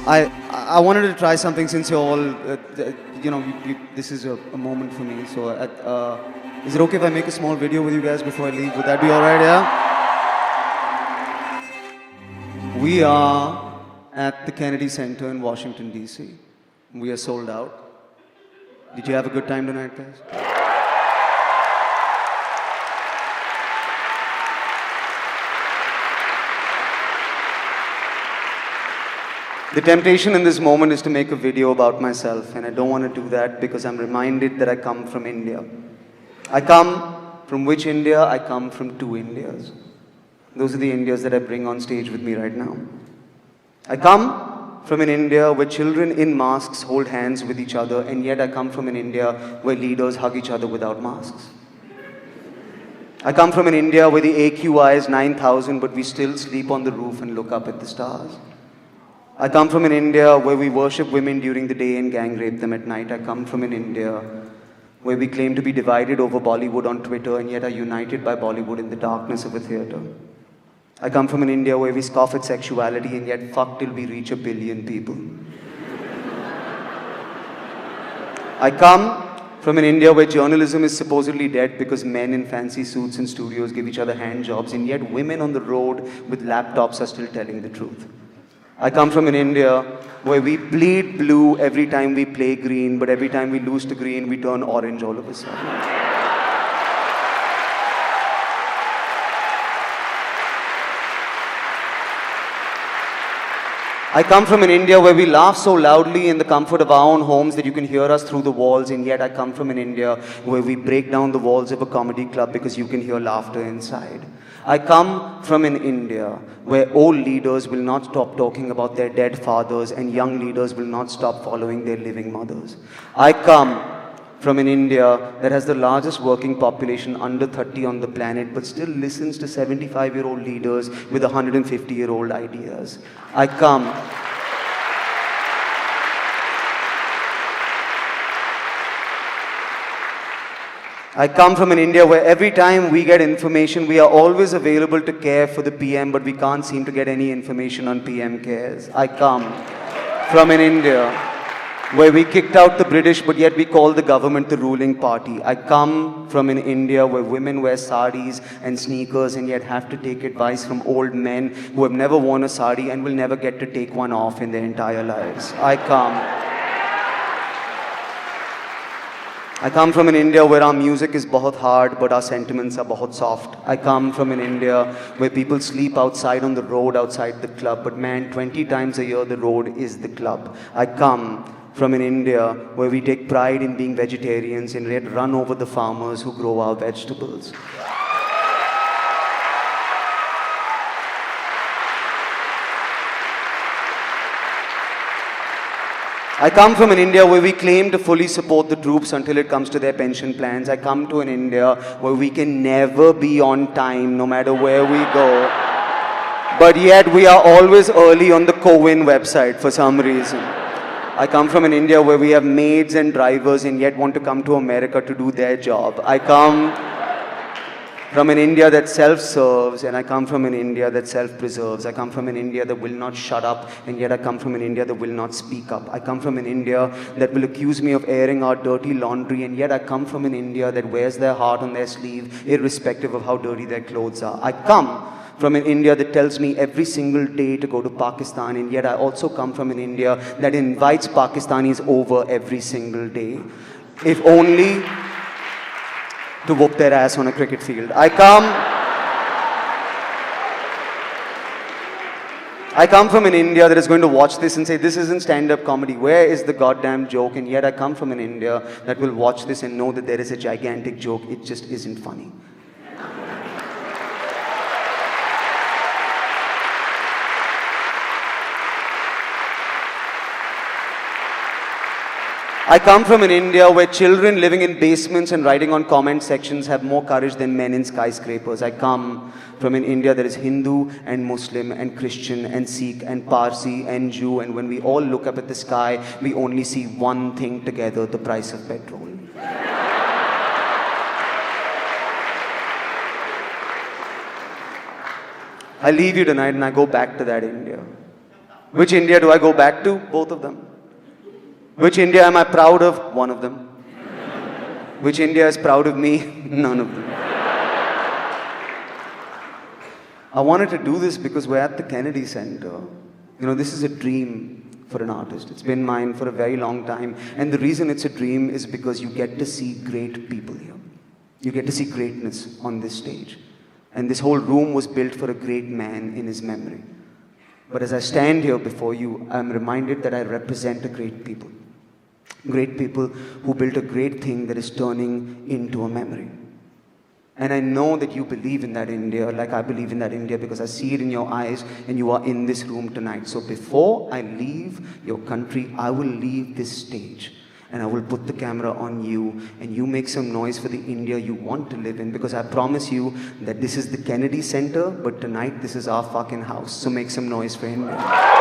I I wanted to try something since you're all, this is a moment for me. So, is it okay if I make a small video with you guys before I leave? Would that be all right? Yeah. We are at the Kennedy Center in Washington D.C. We are sold out. Did you have a good time tonight, guys? The temptation in this moment is to make a video about myself, and I don't want to do that because I'm reminded that I come from India. I come from which India? I come from two Indias. Those are the Indias that I bring on stage with me right now. I come from an India where children in masks hold hands with each other, and yet I come from an India where leaders hug each other without masks. I come from an India where the AQI is 9,000, but we still sleep on the roof and look up at the stars. I come from an India where we worship women during the day and gang rape them at night. I come from an India where we claim to be divided over Bollywood on Twitter and yet are united by Bollywood in the darkness of a theatre. I come from an India where we scoff at sexuality and yet fuck till we reach 1 billion people. I come from an India where journalism is supposedly dead because men in fancy suits in studios give each other hand jobs and yet women on the road with laptops are still telling the truth. I come from an India where we bleed blue every time we play green, but every time we lose to green, we turn orange all of a sudden. I come from an India where we laugh so loudly in the comfort of our own homes that you can hear us through the walls, and yet I come from an India where we break down the walls of a comedy club because you can hear laughter inside. I come from an India where old leaders will not stop talking about their dead fathers and young leaders will not stop following their living mothers. I come from an India that has the largest working population under 30 on the planet but still listens to 75-year-old leaders with 150-year-old ideas. I come from an India where every time we get information, we are always available to care for the PM, but we can't seem to get any information on PM cares. I come from an India where we kicked out the British, but yet we call the government the ruling party. I come from an India where women wear saris and sneakers and yet have to take advice from old men who have never worn a sari and will never get to take one off in their entire lives. I come from an India where our music is bahut hard, but our sentiments are bahut soft. I come from an India where people sleep outside on the road outside the club, but man, 20 times a year the road is the club. I come from an India where we take pride in being vegetarians and yet run over the farmers who grow our vegetables. I come from an India where we claim to fully support the troops until it comes to their pension plans. I come to an India where we can never be on time no matter where we go. But yet we are always early on the CoWIN website for some reason. I come from an India where we have maids and drivers and yet want to come to America to do their job. I come from an India that self-serves, and I come from an India that self-preserves. I come from an India that will not shut up, and yet I come from an India that will not speak up. I come from an India that will accuse me of airing our dirty laundry, and yet I come from an India that wears their heart on their sleeve, irrespective of how dirty their clothes are. I come from an India that tells me every single day to go to Pakistan, and yet I also come from an India that invites Pakistanis over every single day, if only to whoop their ass on a cricket field. I come from an India that is going to watch this and say, this isn't stand-up comedy, where is the goddamn joke? And yet I come from an India that will watch this and know that there is a gigantic joke, it just isn't funny. I come from an India where children living in basements and writing on comment sections have more courage than men in skyscrapers. I come from an India that is Hindu and Muslim and Christian and Sikh and Parsi and Jew, and when we all look up at the sky, we only see one thing together, the price of petrol. I leave you tonight and I go back to that India. Which India do I go back to? Both of them. Which India am I proud of? One of them. Which India is proud of me? None of them. I wanted to do this because we're at the Kennedy Center. You know, this is a dream for an artist. It's been mine for a very long time. And the reason it's a dream is because you get to see great people here. You get to see greatness on this stage. And this whole room was built for a great man in his memory. But as I stand here before you, I'm reminded that I represent a great people. Great people who built a great thing that is turning into a memory. And I know that you believe in that India like I believe in that India because I see it in your eyes and you are in this room tonight. So before I leave your country, I will leave this stage and I will put the camera on you and you make some noise for the India you want to live in because I promise you that this is the Kennedy Center, but tonight this is our fucking house. So make some noise for India.